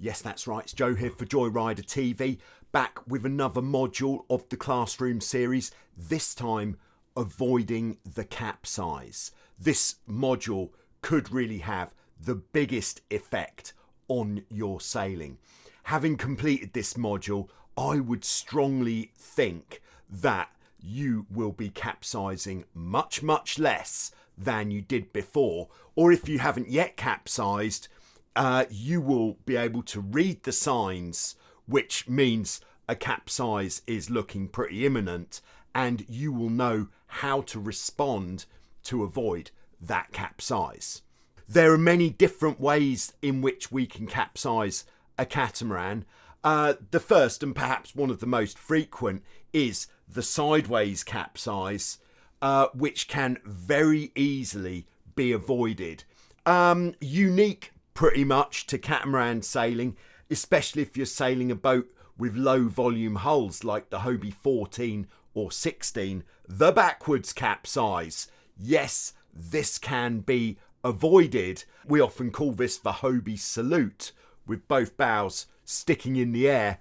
Yes, that's right. It's Joe here for JOYRIDER TV, back with another module of the Classroom series, this time avoiding the capsize. This module could really have the biggest effect on your sailing. Having completed this module, I would strongly think that you will be capsizing much less than you did before, or if you haven't yet capsized, you will be able to read the signs, which means a capsize is looking pretty imminent, and you will know how to respond to avoid that capsize. There are many different ways in which we can capsize a catamaran. The first and perhaps one of the most frequent is the sideways capsize, which can very easily be avoided. Unique pretty much to catamaran sailing, especially if you're sailing a boat with low volume hulls like the Hobie 14 or 16, the backwards capsize. Yes, this can be avoided. We often call this the Hobie salute, with both bows sticking in the air.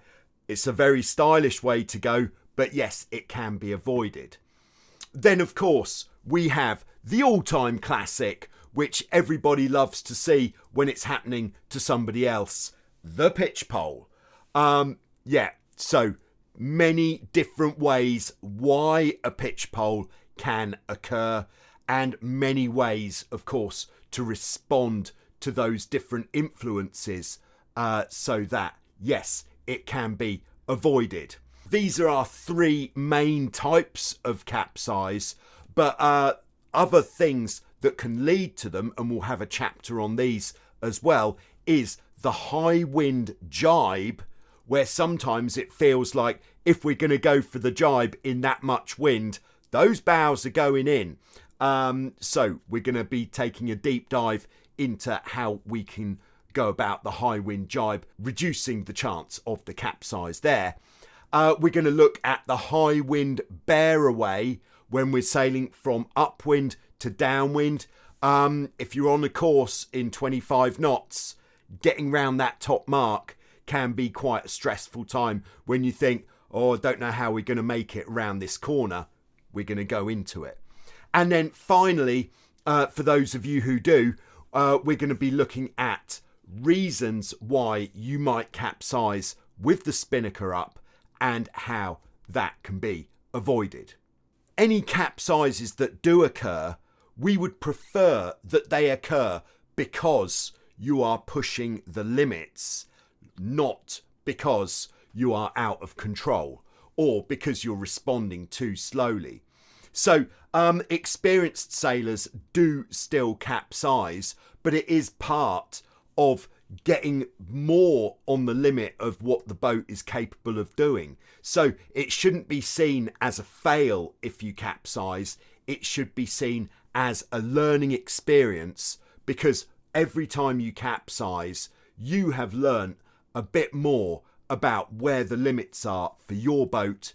It's a very stylish way to go, but yes, it can be avoided. Then of course we have the all-time classic, which everybody loves to see when it's happening to somebody else, the pitch pole. So many different ways why a pitch pole can occur, and many ways, of course, to respond to those different influences so that, yes, it can be avoided. These are our three main types of capsize, but other things that can lead to them, and we'll have a chapter on these as well, is the high wind jibe, where sometimes it feels like if we're going to go for the jibe in that much wind, those bows are going in. So we're going to be taking a deep dive into how we can go about the high wind jibe, reducing the chance of the capsize there. We're going to look at the high wind bear away when we're sailing from upwind to downwind. If you're on a course in 25 knots, getting round that top mark can be quite a stressful time when you think, oh, I don't know how we're going to make it around this corner. We're going to go into it. And then finally, for those of you who do, we're going to be looking at reasons why you might capsize with the spinnaker up and how that can be avoided. Any capsizes that do occur, we would prefer that they occur because you are pushing the limits, not because you are out of control or because you're responding too slowly. So experienced sailors do still capsize, but it is part of getting more on the limit of what the boat is capable of doing. So it shouldn't be seen as a fail if you capsize. It should be seen as a learning experience, because every time you capsize, you have learned a bit more about where the limits are for your boat,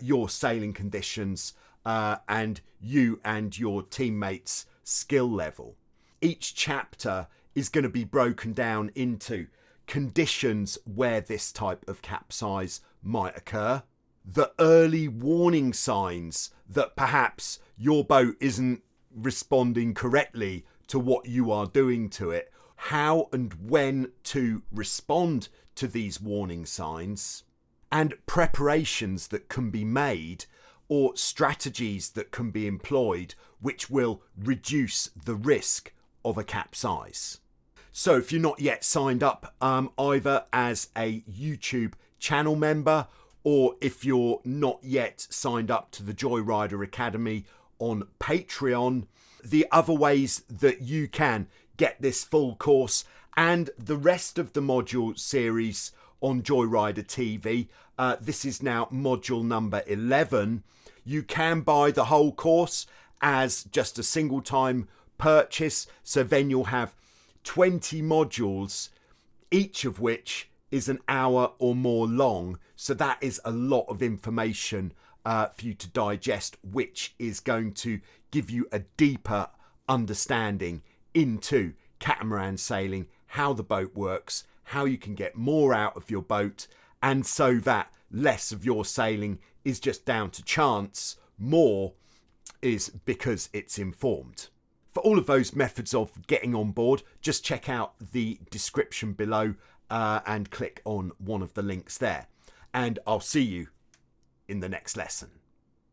your sailing conditions, and you and your teammates' skill level. Each chapter is going to be broken down into conditions where this type of capsize might occur, the early warning signs that perhaps your boat isn't responding correctly to what you are doing to it, how and when to respond to these warning signs, and preparations that can be made or strategies that can be employed which will reduce the risk of a capsize. So if you're not yet signed up either as a YouTube channel member, or if you're not yet signed up to the JOYRIDER Academy on Patreon, the other ways that you can get this full course and the rest of the module series on JOYRIDER TV, this is now module number 11. You can buy the whole course as just a single time purchase, so then you'll have 20 modules, each of which is an hour or more long. So that is a lot of information for you to digest, which is going to give you a deeper understanding into catamaran sailing, how the boat works, how you can get more out of your boat, and so that less of your sailing is just down to chance, more is because it's informed. For all of those methods of getting on board, just check out the description below and click on one of the links there. And I'll see you in the next lesson.